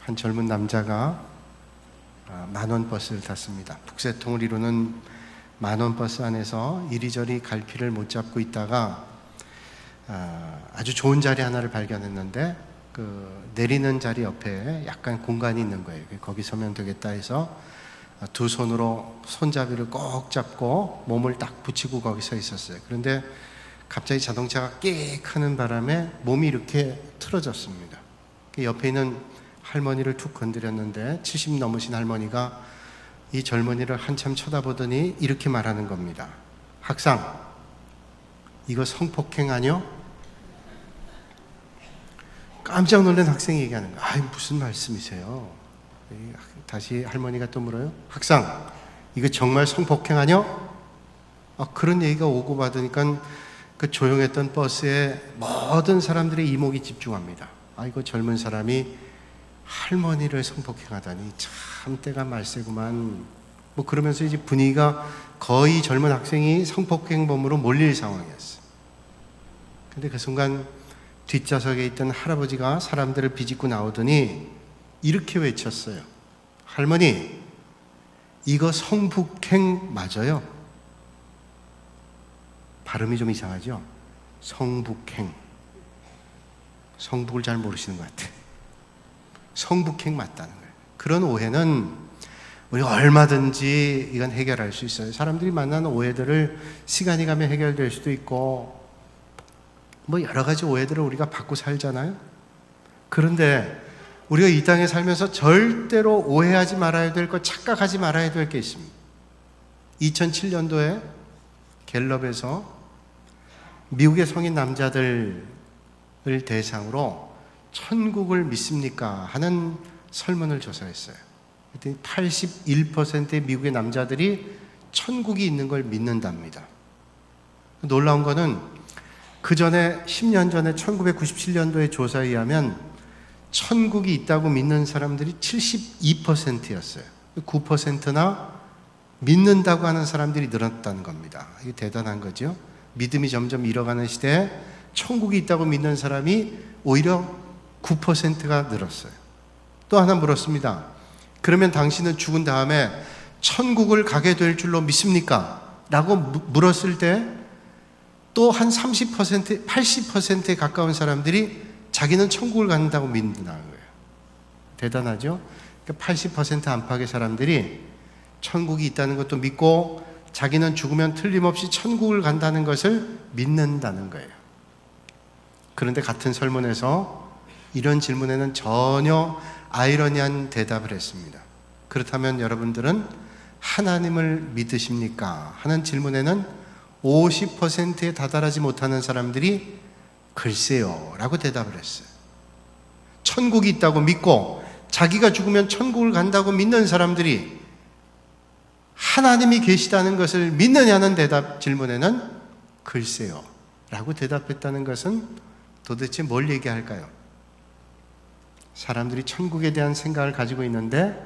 한 젊은 남자가 만원 버스를 탔습니다. 북새통을 이루는 만원 버스 안에서 이리저리 갈피를 못 잡고 있다가 아주 좋은 자리 하나를 발견했는데 내리는 자리 옆에 약간 공간이 있는 거예요. 거기 서면 되겠다 해서 두 손으로 손잡이를 꼭 잡고 몸을 딱 붙이고 거기 서 있었어요. 그런데 갑자기 자동차가 끽 하는 바람에 몸이 이렇게 틀어졌습니다. 옆에 있는 할머니를 툭 건드렸는데 70 넘으신 할머니가 이 젊은이를 한참 쳐다보더니 이렇게 말하는 겁니다. 학상, 이거 성폭행 아니요? 깜짝 놀란 학생이 얘기하는 거예요. 아이, 무슨 말씀이세요? 다시 할머니가 또 물어요. 학상, 이거 정말 성폭행 아니요? 그런 얘기가 오고 받으니까 그 조용했던 버스에 모든 사람들의 이목이 집중합니다. 아이고, 젊은 사람이 할머니를 성폭행하다니 참 때가 말세구만. 그러면서 이제 분위기가 거의 젊은 학생이 성폭행범으로 몰릴 상황이었어요. 근데 그 순간 뒷좌석에 있던 할아버지가 사람들을 비집고 나오더니 이렇게 외쳤어요. 할머니, 이거 성폭행 맞아요? 발음이 좀 이상하죠? 성폭행. 성북을 잘 모르시는 것 같아요. 성폭행 맞다는 거예요. 그런 오해는 우리가 얼마든지 이건 해결할 수 있어요. 사람들이 만나는 오해들을 시간이 가면 해결될 수도 있고 여러 가지 오해들을 우리가 받고 살잖아요. 그런데 우리가 이 땅에 살면서 절대로 오해하지 말아야 될 것, 착각하지 말아야 될 게 있습니다. 2007년도에 갤럽에서 미국의 성인 남자들을 대상으로 천국을 믿습니까? 하는 설문을 조사했어요. 그랬더니 81%의 미국의 남자들이 천국이 있는 걸 믿는답니다. 놀라운 거는 그 전에 10년 전에 1997년도의 조사에 의하면 천국이 있다고 믿는 사람들이 72%였어요. 9%나 믿는다고 하는 사람들이 늘었다는 겁니다. 이게 대단한 거죠. 믿음이 점점 잃어가는 시대에 천국이 있다고 믿는 사람이 오히려 9%가 늘었어요. 또 하나 물었습니다. 그러면 당신은 죽은 다음에 천국을 가게 될 줄로 믿습니까? 라고 물었을 때 또 한 30%, 80%에 가까운 사람들이 자기는 천국을 간다고 믿는다는 거예요. 대단하죠? 80% 안팎의 사람들이 천국이 있다는 것도 믿고 자기는 죽으면 틀림없이 천국을 간다는 것을 믿는다는 거예요. 그런데 같은 설문에서 이런 질문에는 전혀 아이러니한 대답을 했습니다. 그렇다면 여러분들은 하나님을 믿으십니까? 하는 질문에는 50%에 다다르지 못하는 사람들이 글쎄요 라고 대답을 했어요. 천국이 있다고 믿고 자기가 죽으면 천국을 간다고 믿는 사람들이 하나님이 계시다는 것을 믿느냐는 질문에는 글쎄요 라고 대답했다는 것은 도대체 뭘 얘기할까요? 사람들이 천국에 대한 생각을 가지고 있는데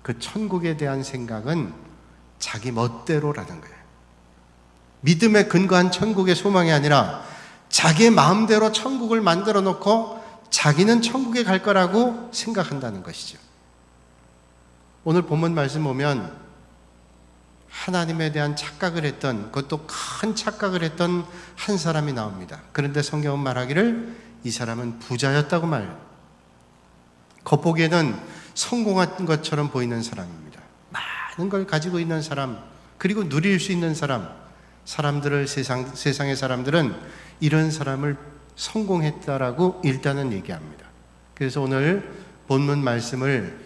그 천국에 대한 생각은 자기 멋대로라는 거예요. 믿음에 근거한 천국의 소망이 아니라 자기의 마음대로 천국을 만들어 놓고 자기는 천국에 갈 거라고 생각한다는 것이죠. 오늘 본문 말씀 보면 하나님에 대한 착각을 했던, 그것도 큰 착각을 했던 한 사람이 나옵니다. 그런데 성경은 말하기를 이 사람은 부자였다고 말해요. 겉보기에는 성공한 것처럼 보이는 사람입니다. 많은 걸 가지고 있는 사람, 그리고 누릴 수 있는 사람, 세상의 사람들은 이런 사람을 성공했다라고 일단은 얘기합니다. 그래서 오늘 본문 말씀을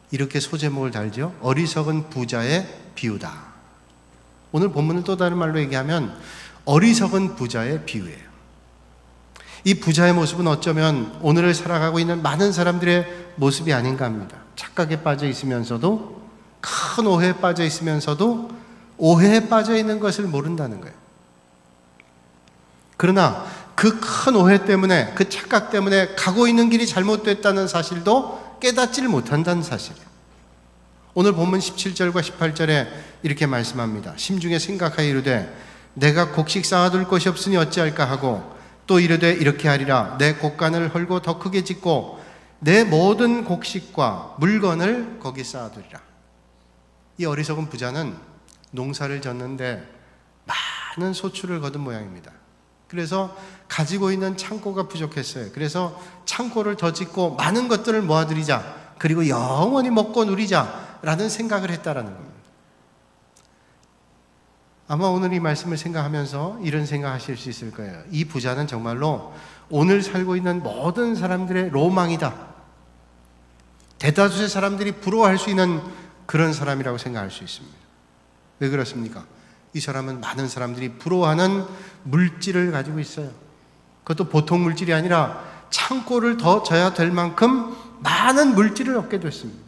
이렇게 소제목을 달죠. 어리석은 부자의 비유다. 오늘 본문을 또 다른 말로 얘기하면 어리석은 부자의 비유예요. 이 부자의 모습은 어쩌면 오늘을 살아가고 있는 많은 사람들의 모습이 아닌가 합니다. 착각에 빠져 있으면서도, 큰 오해에 빠져 있으면서도 오해에 빠져 있는 것을 모른다는 거예요. 그러나 그 큰 오해 때문에, 그 착각 때문에 가고 있는 길이 잘못됐다는 사실도 깨닫지를 못한다는 사실이에요. 오늘 본문 17절과 18절에 이렇게 말씀합니다. 심중에 생각하여 이르되 내가 곡식 쌓아둘 것이 없으니 어찌할까 하고 또 이르되 이렇게 하리라. 내 곡간을 헐고 더 크게 짓고 내 모든 곡식과 물건을 거기 쌓아두리라. 이 어리석은 부자는 농사를 졌는데 많은 소출을 거둔 모양입니다. 그래서 가지고 있는 창고가 부족했어요. 그래서 창고를 더 짓고 많은 것들을 모아두리자, 그리고 영원히 먹고 누리자라는 생각을 했다라는 겁니다. 아마 오늘 이 말씀을 생각하면서 이런 생각하실 수 있을 거예요. 이 부자는 정말로 오늘 살고 있는 모든 사람들의 로망이다. 대다수의 사람들이 부러워할 수 있는 그런 사람이라고 생각할 수 있습니다. 왜 그렇습니까? 이 사람은 많은 사람들이 부러워하는 물질을 가지고 있어요. 그것도 보통 물질이 아니라 창고를 더 져야 될 만큼 많은 물질을 얻게 됐습니다.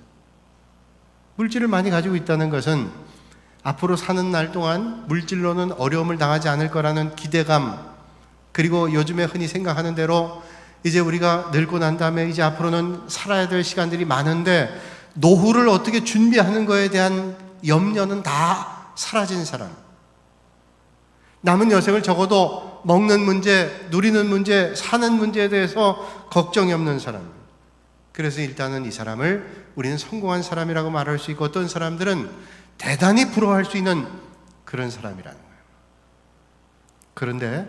물질을 많이 가지고 있다는 것은 앞으로 사는 날 동안 물질로는 어려움을 당하지 않을 거라는 기대감, 그리고 요즘에 흔히 생각하는 대로 이제 우리가 늙고 난 다음에 이제 앞으로는 살아야 될 시간들이 많은데 노후를 어떻게 준비하는 거에 대한 염려는 다 사라진 사람, 남은 여생을 적어도 먹는 문제, 누리는 문제, 사는 문제에 대해서 걱정이 없는 사람. 그래서 일단은 이 사람을 우리는 성공한 사람이라고 말할 수 있고, 어떤 사람들은 대단히 부러워할 수 있는 그런 사람이라는 거예요. 그런데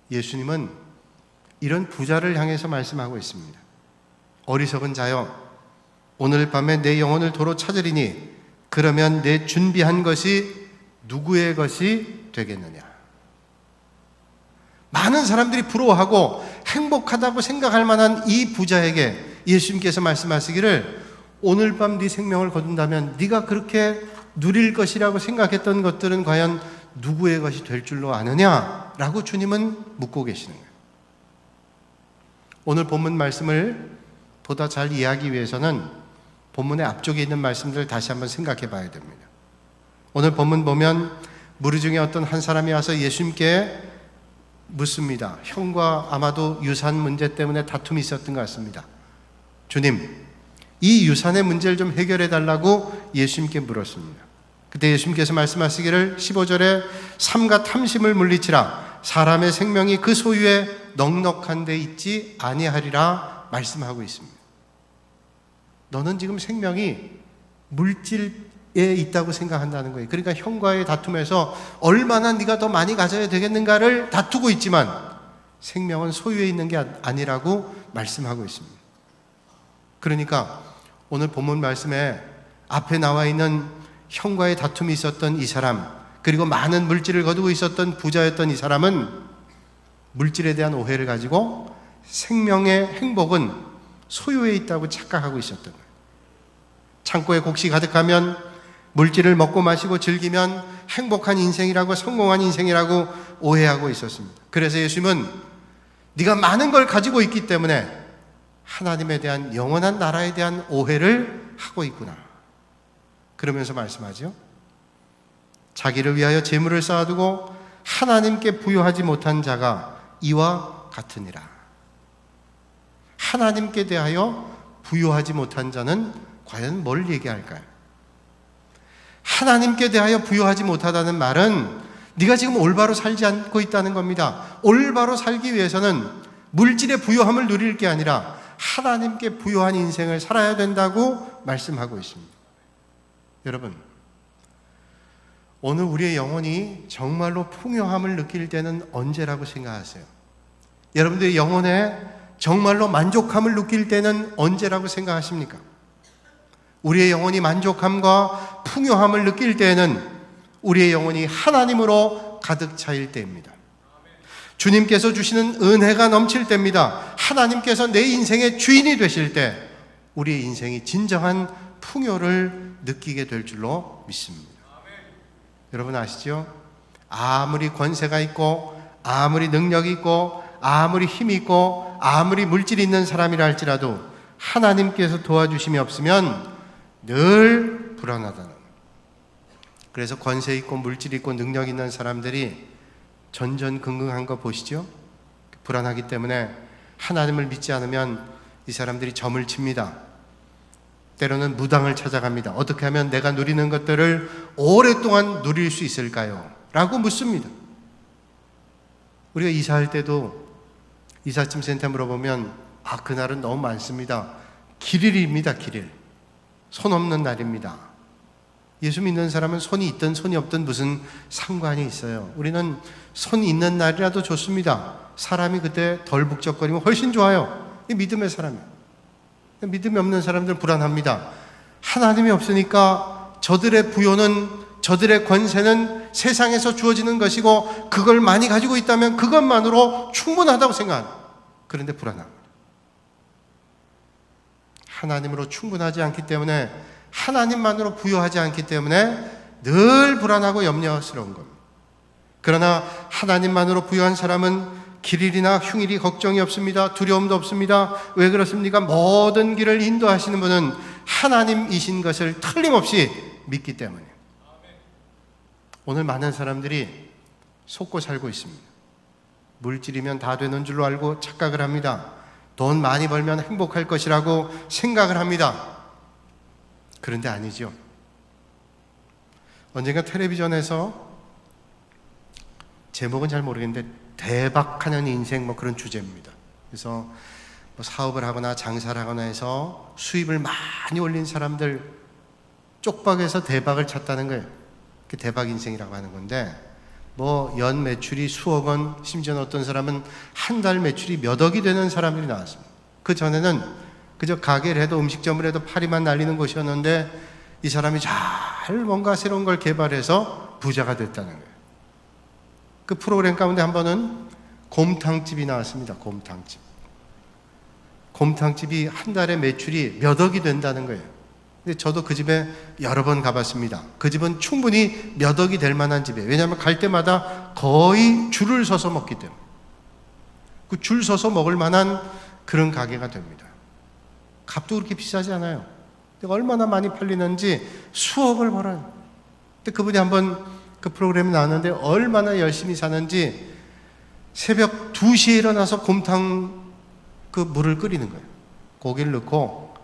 예수님은 이런 부자를 향해서 말씀하고 있습니다. 어리석은 자여, 오늘 밤에 내 영혼을 도로 찾으리니 그러면 내 준비한 것이 누구의 것이 되겠느냐. 많은 사람들이 부러워하고 행복하다고 생각할 만한 이 부자에게 예수님께서 말씀하시기를, 오늘 밤 네 생명을 거둔다면 네가 그렇게 누릴 것이라고 생각했던 것들은 과연 누구의 것이 될 줄로 아느냐? 라고 주님은 묻고 계시는 거예요. 오늘 본문 말씀을 보다 잘 이해하기 위해서는 본문의 앞쪽에 있는 말씀들을 다시 한번 생각해 봐야 됩니다. 오늘 본문 보면 무리 중에 어떤 한 사람이 와서 예수님께 묻습니다. 형과 아마도 유산 문제 때문에 다툼이 있었던 것 같습니다. 주님, 이 유산의 문제를 좀 해결해 달라고 예수님께 물었습니다. 그때 예수님께서 말씀하시기를 15절에 삼가 탐심을 물리치라, 사람의 생명이 그 소유에 넉넉한 데 있지 아니하리라 말씀하고 있습니다. 너는 지금 생명이 물질에 있다고 생각한다는 거예요. 그러니까 형과의 다툼에서 얼마나 네가 더 많이 가져야 되겠는가를 다투고 있지만 생명은 소유에 있는 게 아니라고 말씀하고 있습니다. 그러니까 오늘 본문 말씀에 앞에 나와 있는 형과의 다툼이 있었던 이 사람, 그리고 많은 물질을 거두고 있었던 부자였던 이 사람은 물질에 대한 오해를 가지고 생명의 행복은 소유에 있다고 착각하고 있었던 거예요. 창고에 곡식이 가득하면 물질을 먹고 마시고 즐기면 행복한 인생이라고, 성공한 인생이라고 오해하고 있었습니다. 그래서 예수님은 네가 많은 걸 가지고 있기 때문에 하나님에 대한, 영원한 나라에 대한 오해를 하고 있구나. 그러면서 말씀하죠. 자기를 위하여 재물을 쌓아두고 하나님께 부여하지 못한 자가 이와 같으니라. 하나님께 대하여 부여하지 못한 자는 과연 뭘 얘기할까요? 하나님께 대하여 부여하지 못하다는 말은 네가 지금 올바로 살지 않고 있다는 겁니다. 올바로 살기 위해서는 물질의 부요함을 누릴 게 아니라 하나님께 부요한 인생을 살아야 된다고 말씀하고 있습니다. 여러분, 오늘 우리의 영혼이 정말로 풍요함을 느낄 때는 언제라고 생각하세요? 여러분들의 영혼에 정말로 만족함을 느낄 때는 언제라고 생각하십니까? 우리의 영혼이 만족함과 풍요함을 느낄 때에는 우리의 영혼이 하나님으로 가득 차일 때입니다. 주님께서 주시는 은혜가 넘칠 때입니다. 하나님께서 내 인생의 주인이 되실 때 우리의 인생이 진정한 풍요를 느끼게 될 줄로 믿습니다. 여러분 아시죠? 아무리 권세가 있고 아무리 능력이 있고 아무리 힘이 있고 아무리 물질이 있는 사람이라 할지라도 하나님께서 도와주심이 없으면 늘 불안하다는 거예요. 그래서 권세 있고 물질 있고 능력 있는 사람들이 전전긍긍한 거 보시죠? 불안하기 때문에 하나님을 믿지 않으면 이 사람들이 점을 칩니다. 때로는 무당을 찾아갑니다. 어떻게 하면 내가 누리는 것들을 오랫동안 누릴 수 있을까요? 라고 묻습니다. 우리가 이사할 때도 이삿짐 센터 물어보면 그날은 너무 많습니다. 길일입니다. 길일. 손 없는 날입니다. 예수 믿는 사람은 손이 있든 손이 없든 무슨 상관이 있어요. 우리는 손 있는 날이라도 좋습니다. 사람이 그때 덜 북적거리면 훨씬 좋아요. 이 믿음의 사람이에요. 믿음이 없는 사람들은 불안합니다. 하나님이 없으니까 저들의 부요는, 저들의 권세는 세상에서 주어지는 것이고 그걸 많이 가지고 있다면 그것만으로 충분하다고 생각합니다. 그런데 불안합니다. 하나님으로 충분하지 않기 때문에, 하나님만으로 부요하지 않기 때문에 늘 불안하고 염려스러운 겁니다. 그러나 하나님만으로 부요한 사람은 길일이나 흉일이 걱정이 없습니다. 두려움도 없습니다. 왜 그렇습니까? 모든 길을 인도하시는 분은 하나님이신 것을 틀림없이 믿기 때문에. 오늘 많은 사람들이 속고 살고 있습니다. 물질이면 다 되는 줄로 알고 착각을 합니다. 돈 많이 벌면 행복할 것이라고 생각을 합니다. 그런데 아니죠. 언젠가 텔레비전에서, 제목은 잘 모르겠는데 대박하는 인생 뭐 그런 주제입니다. 그래서 뭐 사업을 하거나 장사를 하거나 해서 수입을 많이 올린 사람들 쪽박에서 대박을 찾다는 거예요. 그 대박 인생이라고 하는 건데, 뭐 연 매출이 수억 원, 심지어는 어떤 사람은 한 달 매출이 몇 억이 되는 사람들이 나왔습니다. 그 전에는 그저 가게를 해도, 음식점을 해도 파리만 날리는 곳이었는데 이 사람이 잘 뭔가 새로운 걸 개발해서 부자가 됐다는 거예요. 그 프로그램 가운데 한 번은 곰탕집이 나왔습니다. 곰탕집이 한 달에 매출이 몇 억이 된다는 거예요. 근데 저도 그 집에 여러 번 가봤습니다. 그 집은 충분히 몇 억이 될 만한 집이에요. 왜냐하면 갈 때마다 거의 줄을 서서 먹기 때문에. 그 줄 서서 먹을 만한 그런 가게가 됩니다. 값도 그렇게 비싸지 않아요. 얼마나 많이 팔리는지 수억을 벌어요. 근데 그분이 한번 그 프로그램에 나왔는데 얼마나 열심히 사는지 새벽 2시에 일어나서 곰탕 그 물을 끓이는 거예요. 고기를 넣고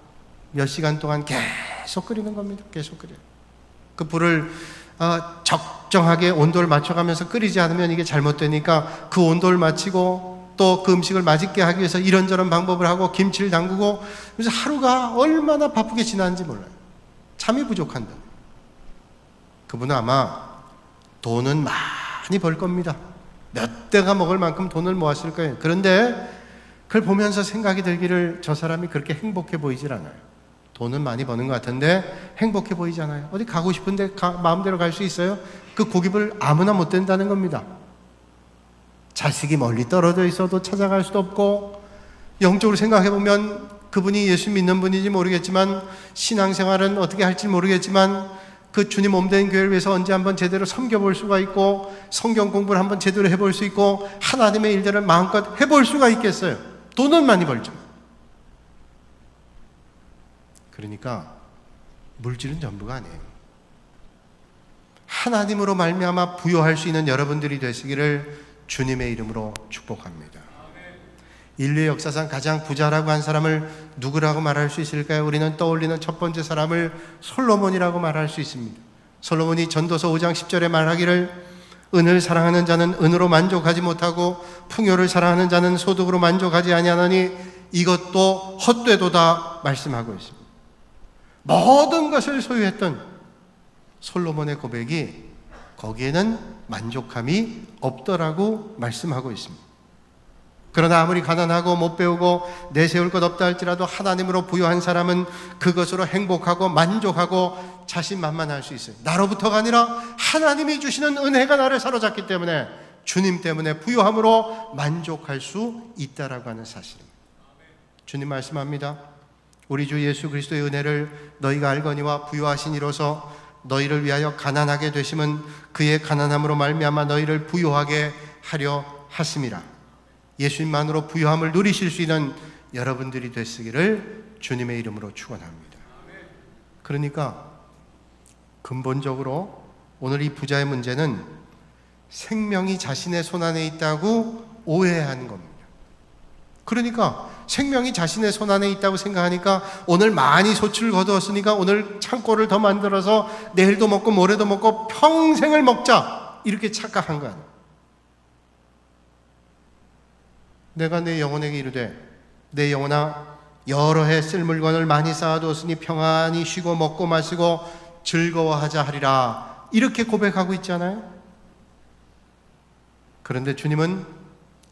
몇 시간 동안 계속 끓이는 겁니다. 계속 끓여요. 그 불을 적정하게 온도를 맞춰가면서 끓이지 않으면 이게 잘못되니까 그 온도를 맞추고 또 그 음식을 맛있게 하기 위해서 이런저런 방법을 하고 김치를 담그고, 그래서 하루가 얼마나 바쁘게 지나는지 몰라요. 잠이 부족한다. 그분은 아마 돈은 많이 벌 겁니다. 몇 대가 먹을 만큼 돈을 모았을 거예요. 그런데 그걸 보면서 생각이 들기를, 저 사람이 그렇게 행복해 보이질 않아요. 돈은 많이 버는 것 같은데 행복해 보이지 않아요. 어디 가고 싶은데 마음대로 갈 수 있어요? 그 고깃을 아무나 못 된다는 겁니다. 자식이 멀리 떨어져 있어도 찾아갈 수도 없고, 영적으로 생각해 보면 그분이 예수 믿는 분인지 모르겠지만, 신앙생활은 어떻게 할지 모르겠지만, 그 주님 몸된 교회를 위해서 언제 한번 제대로 섬겨볼 수가 있고, 성경 공부를 한번 제대로 해볼 수 있고, 하나님의 일들을 마음껏 해볼 수가 있겠어요. 돈은 많이 벌죠. 그러니까 물질은 전부가 아니에요. 하나님으로 말미암아 부요할 수 있는 여러분들이 되시기를 주님의 이름으로 축복합니다. 인류의 역사상 가장 부자라고 한 사람을 누구라고 말할 수 있을까요? 우리는 떠올리는 첫 번째 사람을 솔로몬이라고 말할 수 있습니다. 솔로몬이 전도서 5장 10절에 말하기를, 은을 사랑하는 자는 은으로 만족하지 못하고 풍요를 사랑하는 자는 소득으로 만족하지 아니하나니 이것도 헛되도다 말씀하고 있습니다. 모든 것을 소유했던 솔로몬의 고백이 거기에는 만족함이 없더라고 말씀하고 있습니다. 그러나 아무리 가난하고 못 배우고 내세울 것 없다 할지라도 하나님으로 부요한 사람은 그것으로 행복하고 만족하고 자신만만할 수 있어요. 나로부터가 아니라 하나님이 주시는 은혜가 나를 사로잡기 때문에 주님 때문에 부요함으로 만족할 수 있다라고 하는 사실입니다. 주님 말씀합니다. 우리 주 예수 그리스도의 은혜를 너희가 알거니와 부요하신 이로서 너희를 위하여 가난하게 되심은 그의 가난함으로 말미암아 너희를 부요하게 하려 하심이라. 예수님만으로 부요함을 누리실 수 있는 여러분들이 되시기를 주님의 이름으로 축원합니다. 그러니까 근본적으로 오늘 이 부자의 문제는 생명이 자신의 손안에 있다고 오해하는 겁니다. 그러니까 생명이 자신의 손안에 있다고 생각하니까 오늘 많이 소출을 거두었으니까 오늘 창고를 더 만들어서 내일도 먹고 모레도 먹고 평생을 먹자, 이렇게 착각한 거 아니에요. 내가 내 영혼에게 이르되 내 영혼아 여러 해 쓸 물건을 많이 쌓아두었으니 평안히 쉬고 먹고 마시고 즐거워하자 하리라. 이렇게 고백하고 있잖아요. 그런데 주님은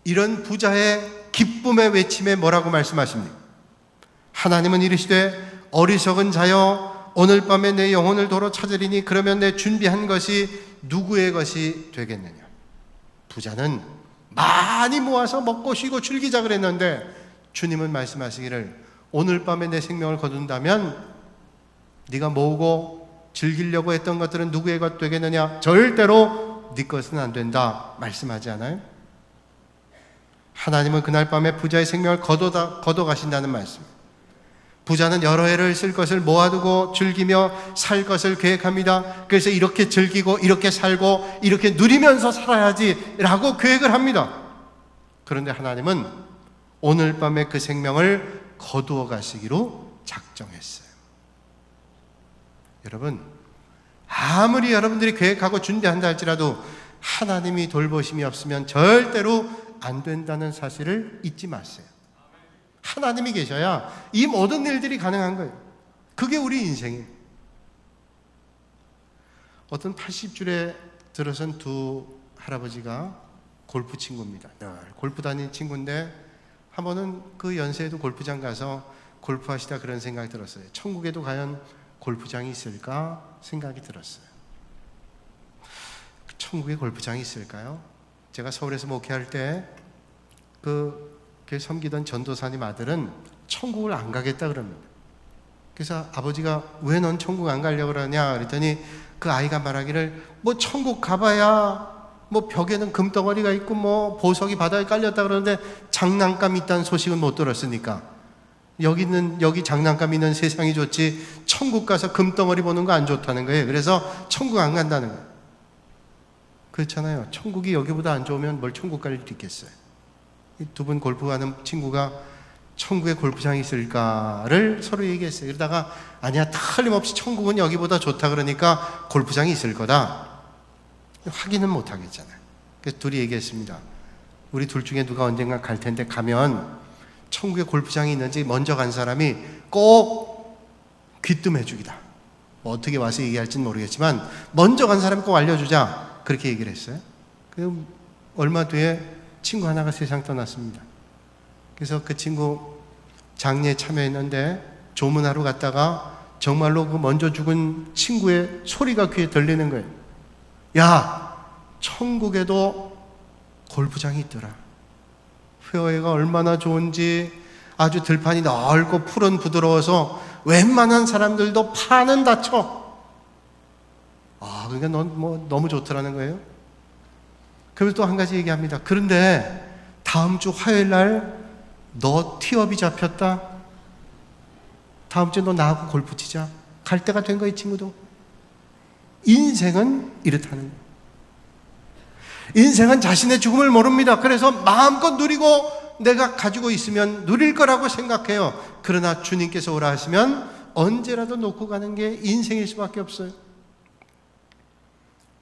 이런 부자의 기쁨의 외침에 뭐라고 말씀하십니까? 하나님은 이르시되 어리석은 자여 오늘 밤에 내 영혼을 도로 찾으리니 그러면 내 준비한 것이 누구의 것이 되겠느냐. 부자는 많이 모아서 먹고 쉬고 즐기자 그랬는데 주님은 말씀하시기를 오늘 밤에 내 생명을 거둔다면 네가 모으고 즐기려고 했던 것들은 누구의 것 되겠느냐. 절대로 네 것은 안 된다 말씀하지 않아요? 하나님은 그날 밤에 부자의 생명을 거둬가신다는 말씀. 부자는 여러 해를 쓸 것을 모아두고 즐기며 살 것을 계획합니다. 그래서 이렇게 즐기고 이렇게 살고 이렇게 누리면서 살아야지 라고 계획을 합니다. 그런데 하나님은 오늘 밤에 그 생명을 거두어 가시기로 작정했어요. 여러분, 아무리 여러분들이 계획하고 준비한다 할지라도 하나님이 돌보심이 없으면 절대로 안 된다는 사실을 잊지 마세요. 하나님이 계셔야 이 모든 일들이 가능한 거예요. 그게 우리 인생이에요. 어떤 80줄에 들어선 두 할아버지가 골프 친구입니다. 골프 다니는 친구인데 한 번은 그 연세에도 골프장 가서 골프하시다 그런 생각이 들었어요. 천국에도 과연 골프장이 있을까 생각이 들었어요. 천국에 골프장이 있을까요? 제가 서울에서 목회할 때 그 섬기던 전도사님 아들은 천국을 안 가겠다 그럽니다. 그래서 아버지가 왜 넌 천국 안 가려고 그러냐 그랬더니 그 아이가 말하기를 뭐 천국 가봐야 뭐 벽에는 금덩어리가 있고 뭐 보석이 바닥에 깔렸다 그러는데 장난감 있다는 소식은 못 들었으니까 여기 장난감 있는 세상이 좋지 천국 가서 금덩어리 보는 거 안 좋다는 거예요. 그래서 천국 안 간다는 거예요. 그렇잖아요. 천국이 여기보다 안 좋으면 뭘 천국 갈 일도 있겠어요. 두 분 골프하는 친구가 천국에 골프장이 있을까를 서로 얘기했어요. 그러다가 아니야, 틀림없이 천국은 여기보다 좋다 그러니까 골프장이 있을 거다. 확인은 못 하겠잖아요. 그래서 둘이 얘기했습니다. 우리 둘 중에 누가 언젠가 갈 텐데 가면 천국에 골프장이 있는지 먼저 간 사람이 꼭 귀뜸해 주기다. 뭐 어떻게 와서 얘기할지는 모르겠지만 먼저 간 사람이 꼭 알려주자. 그렇게 얘기를 했어요. 얼마 뒤에 친구 하나가 세상 떠났습니다. 그래서 그 친구 장례에 참여했는데 조문하러 갔다가 정말로 그 먼저 죽은 친구의 소리가 귀에 들리는 거예요. 야, 천국에도 골프장이 있더라. 페어웨이가 얼마나 좋은지 아주 들판이 넓고 푸른 부드러워서 웬만한 사람들도 파는 다쳐. 그러니까 너무 좋더라는 거예요. 그러면서 또 한 가지 얘기합니다. 그런데 다음 주 화요일 날 너 티업이 잡혔다. 다음 주에 너 나하고 골프 치자. 갈 때가 된 거야, 이 친구도. 인생은 이렇다는 거예요. 인생은 자신의 죽음을 모릅니다. 그래서 마음껏 누리고 내가 가지고 있으면 누릴 거라고 생각해요. 그러나 주님께서 오라 하시면 언제라도 놓고 가는 게 인생일 수밖에 없어요.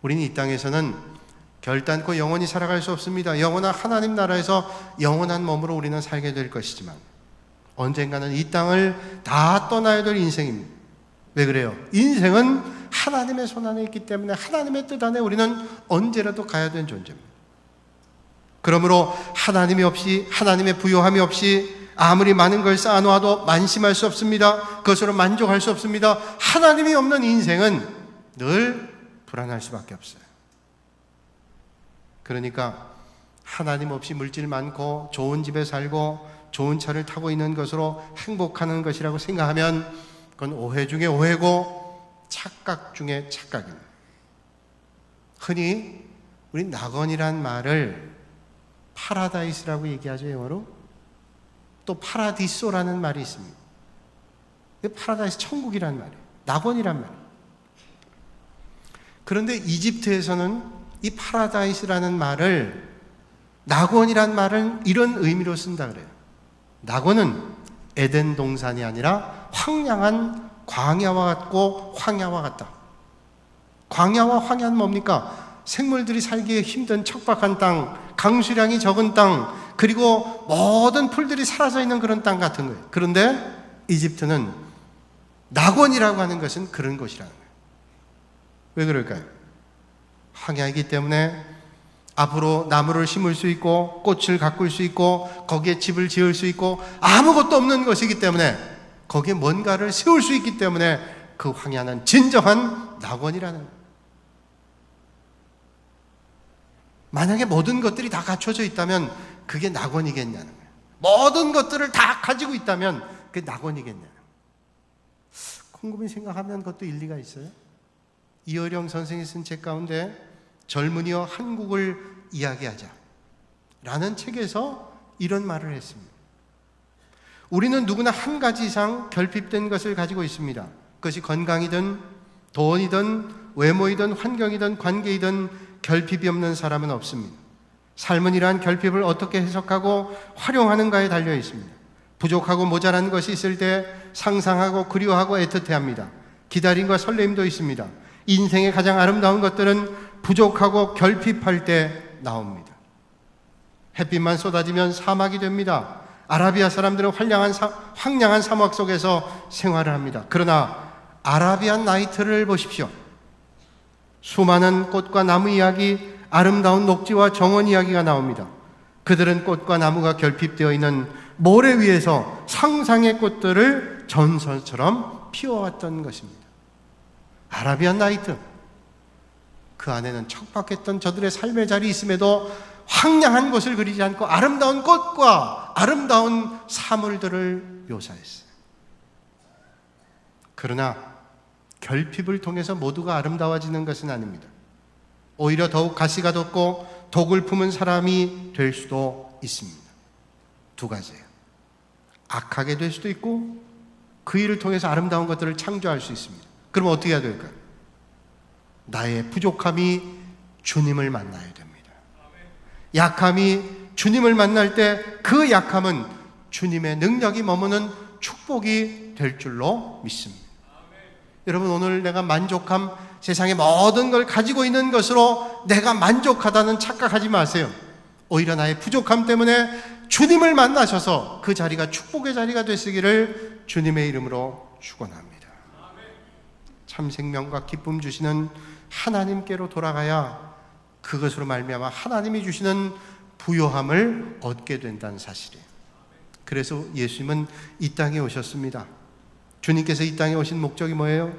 우리는 이 땅에서는 결단코 영원히 살아갈 수 없습니다. 영원한 하나님 나라에서 영원한 몸으로 우리는 살게 될 것이지만 언젠가는 이 땅을 다 떠나야 될 인생입니다. 왜 그래요? 인생은 하나님의 손 안에 있기 때문에 하나님의 뜻 안에 우리는 언제라도 가야 되는 존재입니다. 그러므로 하나님이 없이, 하나님의 부요함이 없이 아무리 많은 걸 쌓아놓아도 만심할 수 없습니다. 그것으로 만족할 수 없습니다. 하나님이 없는 인생은 늘 불안할 수밖에 없어요. 그러니까 하나님 없이 물질 많고 좋은 집에 살고 좋은 차를 타고 있는 것으로 행복하는 것이라고 생각하면 그건 오해 중에 오해고 착각 중에 착각입니다. 흔히 우리 낙원이란 말을 파라다이스라고 얘기하죠, 영어로. 또 파라디소라는 말이 있습니다. 파라다이스, 천국이란 말이에요. 낙원이란 말이에요. 그런데 이집트에서는 이 파라다이스라는 말을, 낙원이란 말을 이런 의미로 쓴다 그래요. 낙원은 에덴 동산이 아니라 황량한 광야와 같고 황야와 같다. 광야와 황야는 뭡니까? 생물들이 살기에 힘든 척박한 땅, 강수량이 적은 땅, 그리고 모든 풀들이 사라져 있는 그런 땅 같은 거예요. 그런데 이집트는 낙원이라고 하는 것은 그런 곳이라는 거예요. 왜 그럴까요? 황야이기 때문에 앞으로 나무를 심을 수 있고 꽃을 가꿀 수 있고 거기에 집을 지을 수 있고 아무것도 없는 것이기 때문에 거기에 뭔가를 세울 수 있기 때문에 그 황야는 진정한 낙원이라는 거예요. 만약에 모든 것들이 다 갖춰져 있다면 그게 낙원이겠냐는 거예요. 모든 것들을 다 가지고 있다면 그게 낙원이겠냐는 거예요. 곰곰이 생각하면 그것도 일리가 있어요. 이어령 선생이 쓴 책 가운데 젊은이여 한국을 이야기하자 라는 책에서 이런 말을 했습니다. 우리는 누구나 한 가지 이상 결핍된 것을 가지고 있습니다. 그것이 건강이든 돈이든 외모이든 환경이든 관계이든 결핍이 없는 사람은 없습니다. 삶은 이러한 결핍을 어떻게 해석하고 활용하는가에 달려 있습니다. 부족하고 모자란 것이 있을 때 상상하고 그리워하고 애틋해합니다. 기다림과 설렘도 있습니다. 인생의 가장 아름다운 것들은 부족하고 결핍할 때 나옵니다. 햇빛만 쏟아지면 사막이 됩니다. 아라비아 사람들은 황량한 사막 속에서 생활을 합니다. 그러나 아라비안 나이트를 보십시오. 수많은 꽃과 나무 이야기, 아름다운 녹지와 정원 이야기가 나옵니다. 그들은 꽃과 나무가 결핍되어 있는 모래 위에서 상상의 꽃들을 전설처럼 피워왔던 것입니다. 아라비안 나이트, 그 안에는 척박했던 저들의 삶의 자리 있음에도 황량한 곳을 그리지 않고 아름다운 꽃과 아름다운 사물들을 묘사했어요. 그러나 결핍을 통해서 모두가 아름다워지는 것은 아닙니다. 오히려 더욱 가시가 돋고 독을 품은 사람이 될 수도 있습니다. 두 가지예요. 악하게 될 수도 있고 그 일을 통해서 아름다운 것들을 창조할 수 있습니다. 그럼 어떻게 해야 될까요? 나의 부족함이 주님을 만나야 됩니다. 약함이 주님을 만날 때 그 약함은 주님의 능력이 머무는 축복이 될 줄로 믿습니다. 여러분, 오늘 내가 만족함, 세상의 모든 걸 가지고 있는 것으로 내가 만족하다는 착각하지 마세요. 오히려 나의 부족함 때문에 주님을 만나셔서 그 자리가 축복의 자리가 되시기를 주님의 이름으로 축원합니다. 참 생명과 기쁨 주시는 하나님께로 돌아가야 그것으로 말미암아 하나님이 주시는 부요함을 얻게 된다는 사실이에요. 그래서 예수님은 이 땅에 오셨습니다. 주님께서 이 땅에 오신 목적이 뭐예요?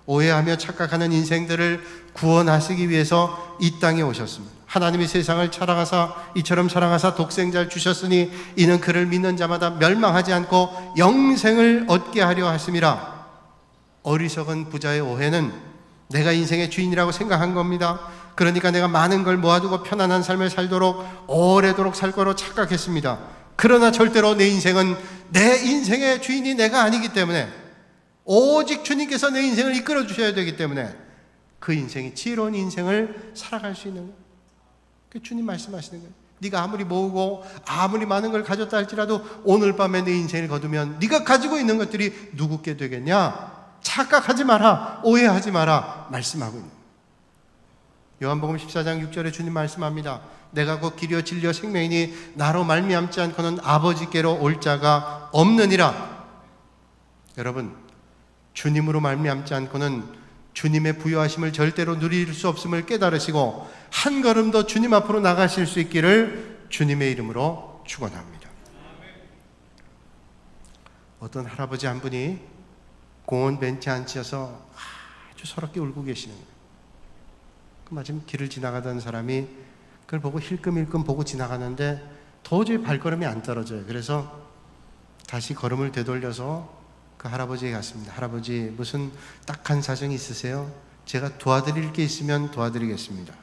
오해하며 착각하는 인생들을 구원하시기 위해서 이 땅에 오셨습니다. 하나님이 세상을 이처럼 사랑하사 독생자를 주셨으니 이는 그를 믿는 자마다 멸망하지 않고 영생을 얻게 하려 하심이라. 어리석은 부자의 오해는 내가 인생의 주인이라고 생각한 겁니다. 그러니까 내가 많은 걸 모아두고 편안한 삶을 살도록 오래도록 살 거로 착각했습니다. 그러나 절대로 내 인생은 내 인생의 주인이 내가 아니기 때문에 오직 주님께서 내 인생을 이끌어 주셔야 되기 때문에 그 인생이 지혜로운 인생을 살아갈 수 있는 거예요. 그 주님 말씀하시는 거예요. 네가 아무리 모으고 아무리 많은 걸 가졌다 할지라도 오늘 밤에 내 인생을 거두면 네가 가지고 있는 것들이 누구께 되겠냐? 착각하지 마라, 오해하지 마라 말씀하고 있는 거예요. 요한복음 14장 6절에 주님 말씀합니다. 내가 곧 길이요 진리요 생명이니 나로 말미암지 않고는 아버지께로 올 자가 없느니라. 여러분, 주님으로 말미암지 않고는 주님의 부요하심을 절대로 누릴 수 없음을 깨달으시고 한 걸음 더 주님 앞으로 나가실 수 있기를 주님의 이름으로 축원합니다. 어떤 할아버지 한 분이 공원 벤치에 앉혀서 아주 서럽게 울고 계시는 거예요. 마침 길을 지나가던 사람이 그걸 보고 힐끔힐끔 보고 지나가는데 도저히 발걸음이 안 떨어져요. 그래서 다시 걸음을 되돌려서 그 할아버지에게 갔습니다. 할아버지, 무슨 딱한 사정이 있으세요? 제가 도와드릴 게 있으면 도와드리겠습니다.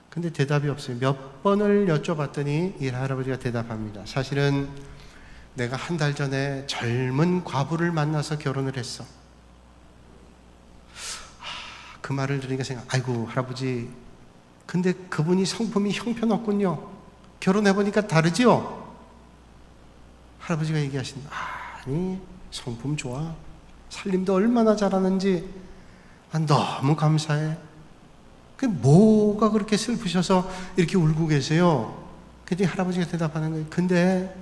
근데 대답이 없어요. 몇 번을 여쭤봤더니 이 할아버지가 대답합니다. 사실은 내가 한 달 전에 젊은 과부를 만나서 결혼을 했어. 그 말을 들으니까 아이고 할아버지, 근데 그분이 성품이 형편없군요. 결혼해보니까 다르지요? 할아버지가 얘기하신, 아니 성품 좋아, 살림도 얼마나 잘하는지 너무 감사해. 그게 뭐가 그렇게 슬프셔서 이렇게 울고 계세요? 그랬더니 할아버지가 대답하는 거예요. 근데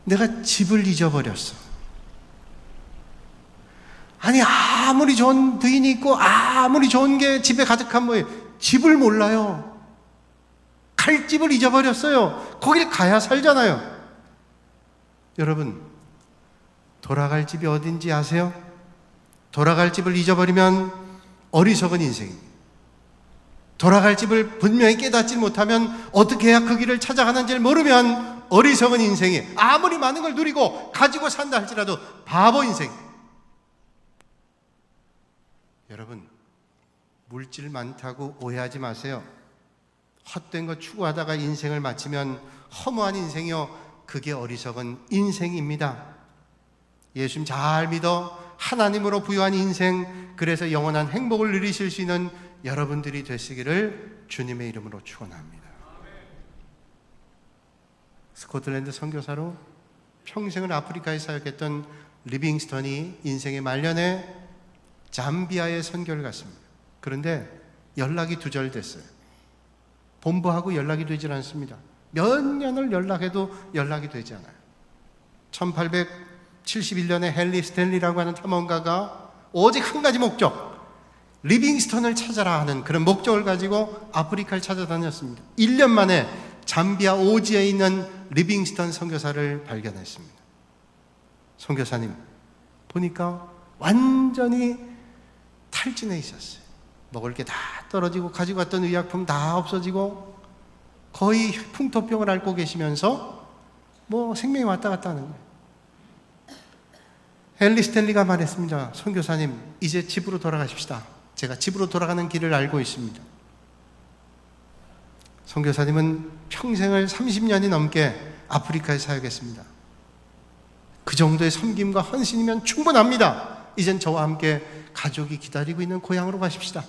내가 집을 잊어버렸어. 아니, 아무리 좋은 부인이 있고 아무리 좋은 게 집에 가득한 뭐예요, 집을 몰라요. 갈 집을 잊어버렸어요. 거길 가야 살잖아요. 여러분, 돌아갈 집이 어딘지 아세요? 돌아갈 집을 잊어버리면 어리석은 인생입니다. 돌아갈 집을 분명히 깨닫지 못하면, 어떻게 해야 그 길을 찾아가는지를 모르면 어리석은 인생이, 아무리 많은 걸 누리고 가지고 산다 할지라도 바보 인생. 여러분, 물질 많다고 오해하지 마세요. 헛된 거 추구하다가 인생을 마치면 허무한 인생이요, 그게 어리석은 인생입니다. 예수님 잘 믿어 하나님으로 부유한 인생, 그래서 영원한 행복을 누리실 수 있는 여러분들이 되시기를 주님의 이름으로 축원합니다. 스코틀랜드 선교사로 평생을 아프리카에 사역했던 리빙스턴이 인생의 말년에 잠비아에 선교를 갔습니다. 그런데 연락이 두절됐어요. 본부하고 연락이 되질 않습니다. 몇 년을 연락해도 연락이 되지 않아요. 1871년에 헨리 스탠리라고 하는 탐험가가 오직 한 가지 목적, 리빙스턴을 찾아라 하는 그런 목적을 가지고 아프리카를 찾아다녔습니다. 1년 만에 잠비아 오지에 있는 리빙스턴 선교사를 발견했습니다. 선교사님 보니까 완전히 탈진해 있었어요. 먹을 게 다 떨어지고 가지고 왔던 의약품 다 없어지고 거의 풍토병을 앓고 계시면서 뭐 생명이 왔다 갔다 하는 거예요. 헨리 스탠리가 말했습니다. 선교사님, 이제 집으로 돌아가십시다. 제가 집으로 돌아가는 길을 알고 있습니다. 선교사님은 평생을 30년이 넘게 아프리카에 사역했습니다. 그 정도의 섬김과 헌신이면 충분합니다. 이젠 저와 함께 가족이 기다리고 있는 고향으로 가십시다.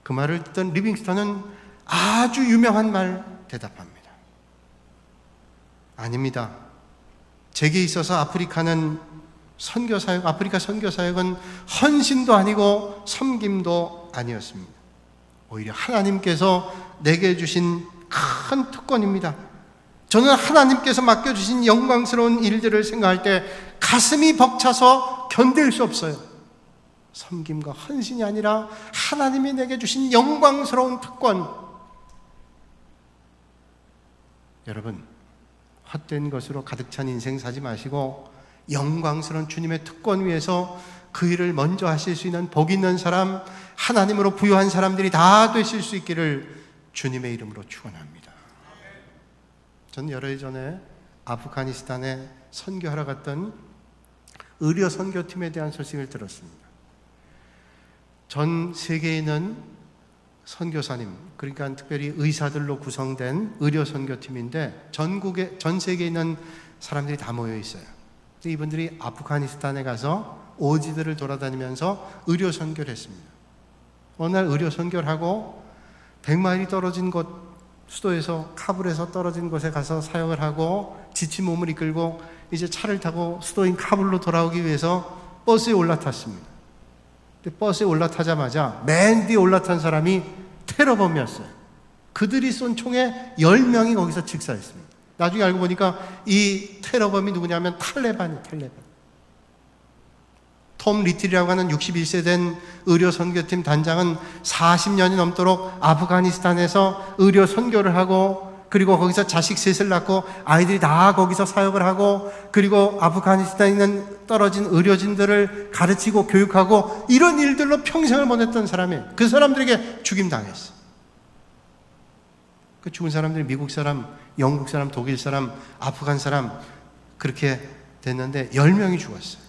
그 말을 듣던 리빙스턴은 아주 유명한 말 대답합니다. 아닙니다. 제게 있어서 아프리카는 선교사역, 아프리카 선교사역은 헌신도 아니고 섬김도 아니었습니다. 오히려 하나님께서 내게 주신 큰 특권입니다. 저는 하나님께서 맡겨주신 영광스러운 일들을 생각할 때 가슴이 벅차서 견딜 수 없어요. 섬김과 헌신이 아니라 하나님이 내게 주신 영광스러운 특권. 여러분, 헛된 것으로 가득 찬 인생 사지 마시고 영광스러운 주님의 특권 위에서 그 일을 먼저 하실 수 있는 복 있는 사람, 하나님으로 부유한 사람들이 다 되실 수 있기를 주님의 이름으로 축원합니다. 저는 여러 해 전에 아프가니스탄에 선교하러 갔던 의료 선교팀에 대한 소식을 들었습니다. 전 세계에 있는 선교사님, 그러니까 특별히 의사들로 구성된 의료 선교팀인데 전 세계에 있는 사람들이 다 모여 있어요. 이분들이 아프가니스탄에 가서 오지들을 돌아다니면서 의료 선교를 했습니다. 어느 날 의료 선교를 하고 100마일이 떨어진 곳, 수도에서 카불에서 떨어진 곳에 가서 사역을 하고 지친 몸을 이끌고 이제 차를 타고 수도인 카불로 돌아오기 위해서 버스에 올라탔습니다. 근데 버스에 올라타자마자 맨 뒤에 올라탄 사람이 테러범이었어요. 그들이 쏜 총에 10명이 거기서 직사했습니다. 나중에 알고 보니까 이 테러범이 누구냐면 탈레반이에요. 톰 리틀이라고 하는 61세 된 의료 선교팀 단장은 40년이 넘도록 아프가니스탄에서 의료 선교를 하고, 그리고 거기서 자식 셋을 낳고 아이들이 다 거기서 사역을 하고, 그리고 아프가니스탄에 있는 떨어진 의료진들을 가르치고 교육하고, 이런 일들로 평생을 보냈던 사람이에요. 그 사람들에게 죽임당했어요. 그 죽은 사람들이 미국 사람, 영국 사람, 독일 사람, 아프간 사람 그렇게 됐는데 10명이 죽었어요.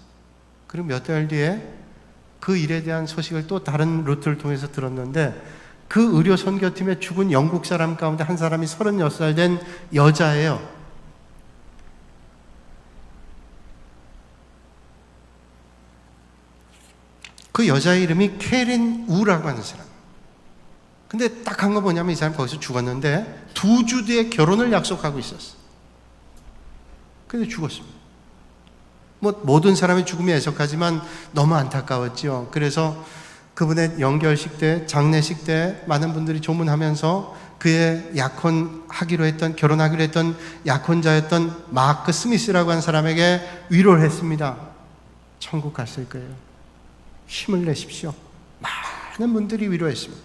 그리고 몇 달 뒤에 그 일에 대한 소식을 또 다른 루트를 통해서 들었는데, 그 의료 선교팀에 죽은 영국 사람 가운데 한 사람이 36살 된 여자예요. 그 여자의 이름이 캐린 우라고 하는 사람. 근데 딱 한 거 뭐냐면 이 사람 거기서 죽었는데 2주 뒤에 결혼을 약속하고 있었어. 근데 죽었습니다. 뭐 모든 사람의 죽음이 애석하지만 너무 안타까웠죠. 그래서 그분의 영결식 때, 장례식 때 많은 분들이 조문하면서 그의 약혼하기로 했던, 결혼하기로 했던 약혼자였던 마크 스미스라고 한 사람에게 위로를 했습니다. 천국 갔을 거예요. 힘을 내십시오. 많은 분들이 위로했습니다.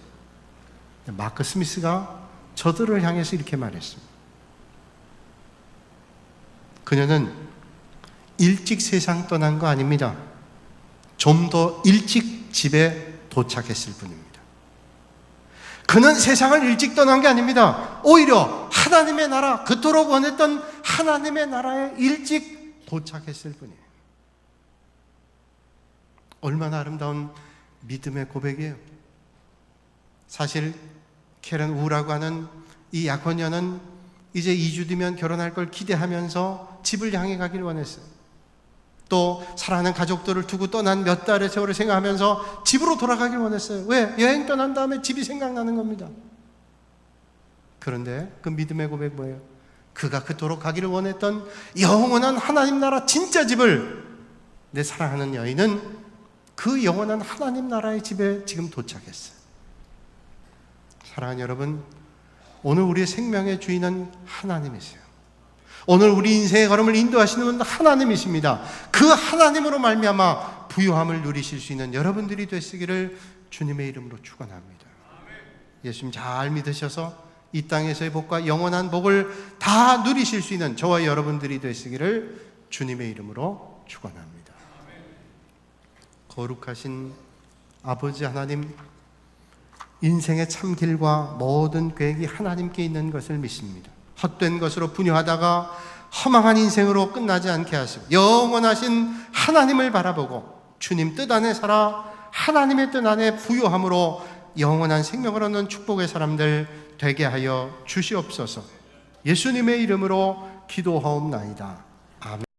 마크 스미스가 저들을 향해서 이렇게 말했습니다. 그녀는 일찍 세상 떠난 거 아닙니다. 좀 더 일찍 집에 도착했을 뿐입니다. 그는 세상을 일찍 떠난 게 아닙니다. 오히려 하나님의 나라, 그토록 원했던 하나님의 나라에 일찍 도착했을 뿐이에요. 얼마나 아름다운 믿음의 고백이에요. 사실 캐런 우라고 하는 이 약혼녀는 이제 2주 뒤면 결혼할 걸 기대하면서 집을 향해 가길 원했어요. 또 사랑하는 가족들을 두고 떠난 몇 달의 세월을 생각하면서 집으로 돌아가길 원했어요. 왜? 여행 떠난 다음에 집이 생각나는 겁니다. 그런데 그 믿음의 고백 뭐예요? 그가 그토록 가기를 원했던 영원한 하나님 나라 진짜 집을, 내 사랑하는 여인은 그 영원한 하나님 나라의 집에 지금 도착했어요. 사랑하는 여러분, 오늘 우리의 생명의 주인은 하나님이세요. 오늘 우리 인생의 걸음을 인도하시는 분은 하나님이십니다. 그 하나님으로 말미암아 부요함을 누리실 수 있는 여러분들이 되시기를 주님의 이름으로 축원합니다. 예수님 잘 믿으셔서 이 땅에서의 복과 영원한 복을 다 누리실 수 있는 저와 여러분들이 되시기를 주님의 이름으로 축원합니다. 거룩하신 아버지 하나님, 인생의 참 길과 모든 계획이 하나님께 있는 것을 믿습니다. 헛된 것으로 분유하다가 허망한 인생으로 끝나지 않게 하시고 영원하신 하나님을 바라보고 주님 뜻 안에 살아 하나님의 뜻 안에 부요함으로 영원한 생명을 얻는 축복의 사람들 되게 하여 주시옵소서. 예수님의 이름으로 기도하옵나이다. 아멘.